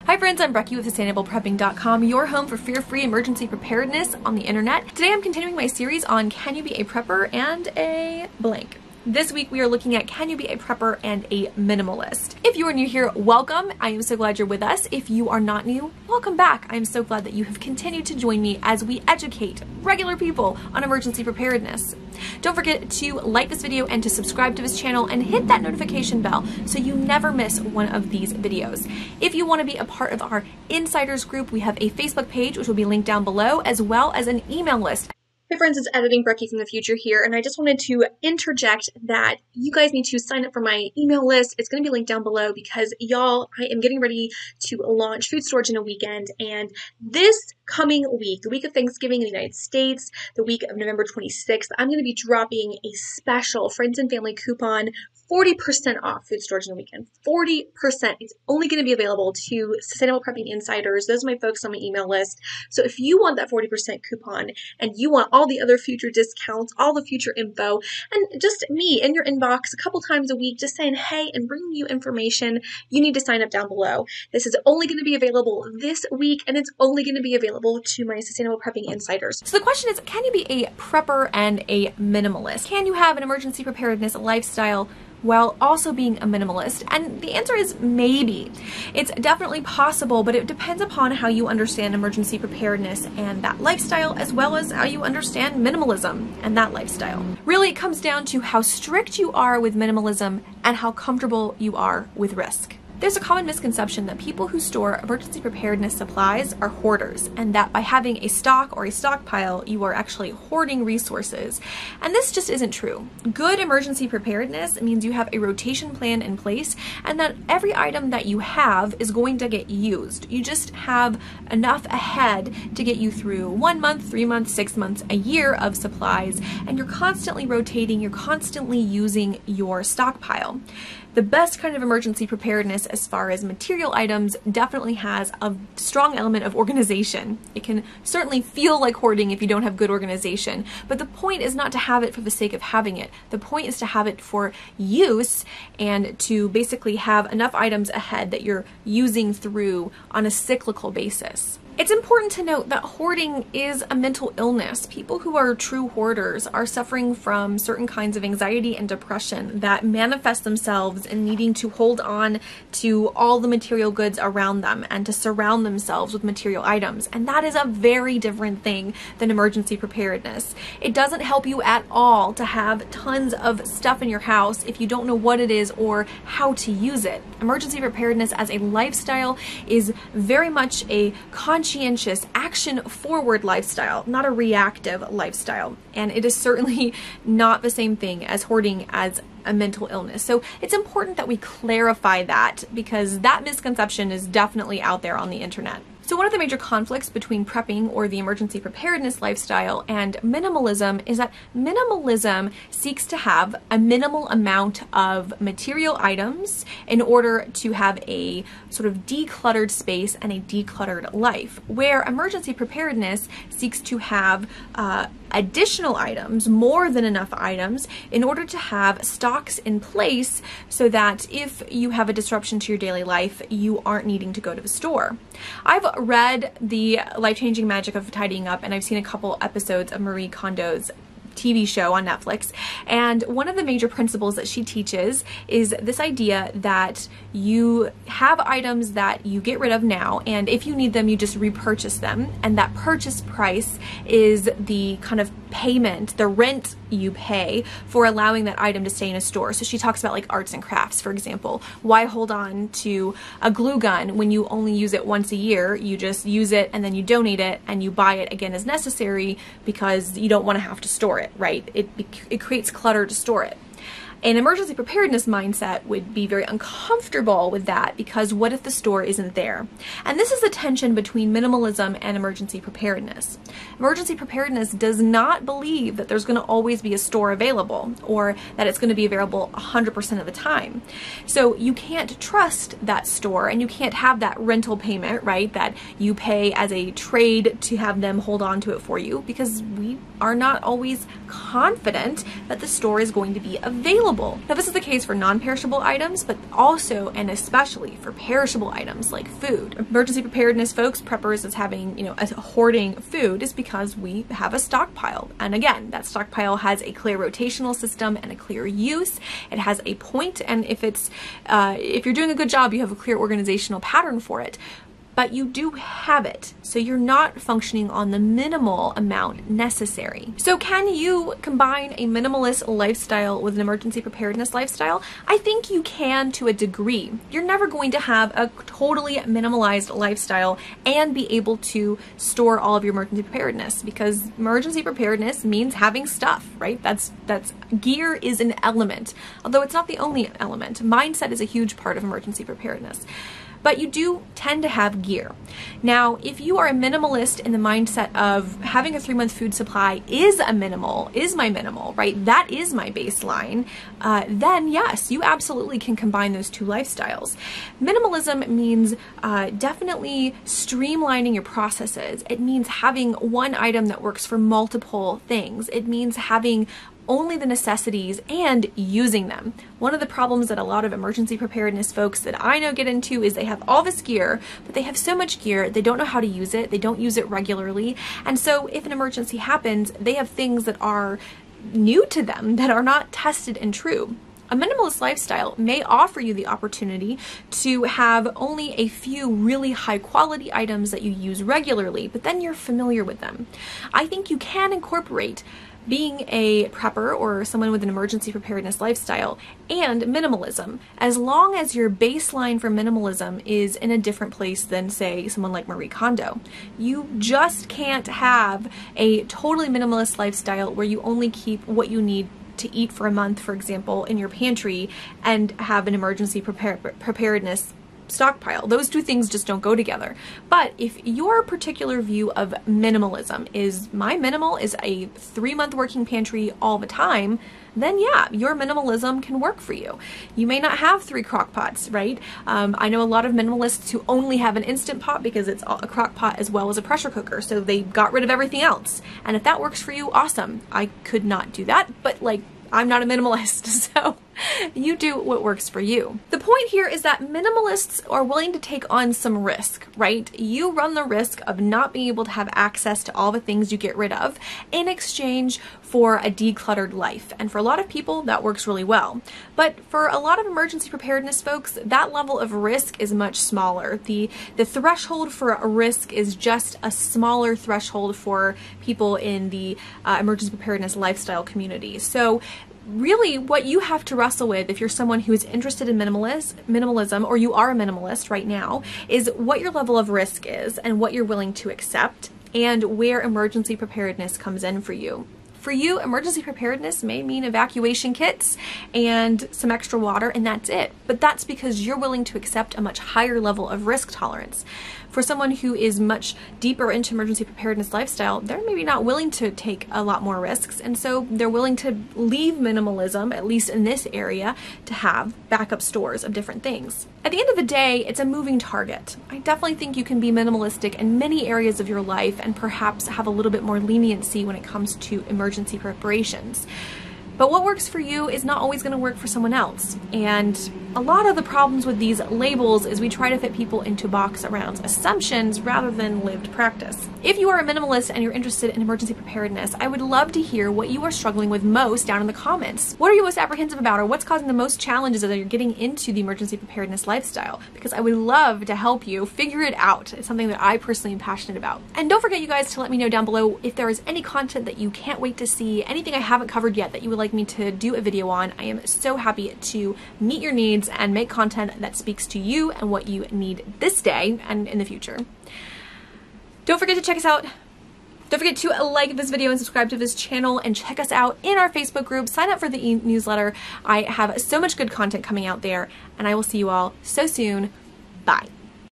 Hi friends, I'm Becky with SustainablePrepping.com, your home for fear-free emergency preparedness on the internet. Today I'm continuing my series on can you be a prepper and a blank. This week we are looking at can you be a prepper and a minimalist. If you are new here, welcome. I am so glad you're with us. If you are not new, welcome back. I am so glad that you have continued to join me as we educate regular people on emergency preparedness. Don't forget to like this video and to subscribe to this channel and hit that notification bell so you never miss one of these videos. If you want to be a part of our insiders group, we have a Facebook page which will be linked down below, as well as an email list. Hey friends, it's Editing Becky from the future here, and I just wanted to interject that you guys need to sign up for my email list. It's going to be linked down below because y'all, I am getting ready to launch food storage in a weekend, and this coming week, the week of Thanksgiving in the United States, the week of November 26th, I'm going to be dropping a special friends and family coupon, 40% off food storage in a weekend. 40%. It's only going to be available to Sustainable Prepping Insiders. Those are my folks on my email list. So if you want that 40% coupon and you want all the other future discounts, all the future info, and just me in your inbox a couple times a week just saying hey and bringing you information, you need to sign up down below. This is only going to be available this week, and it's only going to be available to my Sustainable Prepping Insiders. So the question is, can you be a prepper and a minimalist? Can you have an emergency preparedness lifestyle while also being a minimalist? And the answer is maybe. It's definitely possible, but it depends upon how you understand emergency preparedness and that lifestyle, as well as how you understand minimalism and that lifestyle. Really, it comes down to how strict you are with minimalism and how comfortable you are with risk. There's a common misconception that people who store emergency preparedness supplies are hoarders, and that by having a stock or a stockpile, you are actually hoarding resources. And this just isn't true. Good emergency preparedness means you have a rotation plan in place, and that every item that you have is going to get used. You just have enough ahead to get you through 1 month, 3 months, 6 months, a year of supplies, and you're constantly rotating, you're constantly using your stockpile. The best kind of emergency preparedness as far as material items definitely has a strong element of organization. It can certainly feel like hoarding if you don't have good organization, but the point is not to have it for the sake of having it. The point is to have it for use and to basically have enough items ahead that you're using through on a cyclical basis. It's important to note that hoarding is a mental illness. People who are true hoarders are suffering from certain kinds of anxiety and depression that manifest themselves in needing to hold on to all the material goods around them and to surround themselves with material items. And that is a very different thing than emergency preparedness. It doesn't help you at all to have tons of stuff in your house if you don't know what it is or how to use it. Emergency preparedness as a lifestyle is very much a conscientious, action-forward lifestyle, not a reactive lifestyle. And it is certainly not the same thing as hoarding as a mental illness. So it's important that we clarify that, because that misconception is definitely out there on the internet. So one of the major conflicts between prepping or the emergency preparedness lifestyle and minimalism is that minimalism seeks to have a minimal amount of material items in order to have a sort of decluttered space and a decluttered life, where emergency preparedness seeks to have additional items, more than enough items, in order to have stocks in place so that if you have a disruption to your daily life, you aren't needing to go to the store. I've read The Life-Changing Magic of Tidying Up, and I've seen a couple episodes of Marie Kondo's TV show on Netflix, and one of the major principles that she teaches is this idea that you have items that you get rid of now, and if you need them you just repurchase them, and that purchase price is the kind of payment, the rent you pay for allowing that item to stay in a store. So she talks about like arts and crafts, for example. Why hold on to a glue gun when you only use it once a year? You just use it and then you donate it and you buy it again as necessary because you don't want to have to store it, right? It creates clutter to store it. An emergency preparedness mindset would be very uncomfortable with that, because what if the store isn't there? And this is the tension between minimalism and emergency preparedness. Emergency preparedness does not believe that there's going to always be a store available, or that it's going to be available 100% of the time. So you can't trust that store, and you can't have that rental payment, right, that you pay as a trade to have them hold on to it for you, because we are not always confident that the store is going to be available available. Now this is the case for non-perishable items, but also and especially for perishable items like food. Emergency preparedness folks, preppers, as having, a hoarding food is because we have a stockpile. And again, that stockpile has a clear rotational system and a clear use. It has a point, and if you're doing a good job, you have a clear organizational pattern for it. But you do have it, so you're not functioning on the minimal amount necessary. So can you combine a minimalist lifestyle with an emergency preparedness lifestyle? I think you can to a degree. You're never going to have a totally minimalized lifestyle and be able to store all of your emergency preparedness, because emergency preparedness means having stuff, right? That's gear is an element, although it's not the only element. Mindset is a huge part of emergency preparedness. But you do tend to have gear. Now, if you are a minimalist in the mindset of having a 3-month food supply is my minimal, right? That is my baseline, then yes, you absolutely can combine those two lifestyles. Minimalism means definitely streamlining your processes. It means having one item that works for multiple things. It means having only the necessities and using them. One of the problems that a lot of emergency preparedness folks that I know get into is they have all this gear, but they have so much gear, they don't know how to use it, they don't use it regularly, and so if an emergency happens, they have things that are new to them that are not tested and true. A minimalist lifestyle may offer you the opportunity to have only a few really high quality items that you use regularly, but then you're familiar with them. I think you can incorporate being a prepper or someone with an emergency preparedness lifestyle and minimalism, as long as your baseline for minimalism is in a different place than, say, someone like Marie Kondo. You just can't have a totally minimalist lifestyle where you only keep what you need to eat for a month, for example, in your pantry, and have an emergency preparedness stockpile. Those two things just don't go together. But if your particular view of minimalism is my minimal is a 3-month working pantry all the time, then yeah, your minimalism can work for you. You may not have 3 crock pots, right? I know a lot of minimalists who only have an Instant Pot because it's a crock pot as well as a pressure cooker, so they got rid of everything else. And if that works for you, awesome. I could not do that, but I'm not a minimalist, so you do what works for you. The point here is that minimalists are willing to take on some risk, right? You run the risk of not being able to have access to all the things you get rid of in exchange for a decluttered life. And for a lot of people, that works really well. But for a lot of emergency preparedness folks, that level of risk is much smaller. The threshold for a risk is just a smaller threshold for people in the emergency preparedness lifestyle community. So really what you have to wrestle with if you're someone who is interested in minimalism, or you are a minimalist right now, is what your level of risk is and what you're willing to accept and where emergency preparedness comes in for you. For you, emergency preparedness may mean evacuation kits and some extra water, and that's it. But that's because you're willing to accept a much higher level of risk tolerance. For someone who is much deeper into emergency preparedness lifestyle, they're maybe not willing to take a lot more risks, and so they're willing to leave minimalism, at least in this area, to have backup stores of different things. At the end of the day, it's a moving target. I definitely think you can be minimalistic in many areas of your life and perhaps have a little bit more leniency when it comes to emergency preparations. But what works for you is not always going to work for someone else. And a lot of the problems with these labels is we try to fit people into box around assumptions rather than lived practice. If you are a minimalist and you're interested in emergency preparedness, I would love to hear what you are struggling with most down in the comments. What are you most apprehensive about, or what's causing the most challenges as you're getting into the emergency preparedness lifestyle? Because I would love to help you figure it out. It's something that I personally am passionate about. And don't forget, you guys, to let me know down below if there is any content that you can't wait to see, anything I haven't covered yet that you would like me to do a video on. I am so happy to meet your needs and make content that speaks to you and what you need this day and in the future. Don't forget to check us out. Don't forget to like this video and subscribe to this channel, and check us out in our Facebook group. Sign up for the e-newsletter. I have so much good content coming out there, and I will see you all so soon. Bye.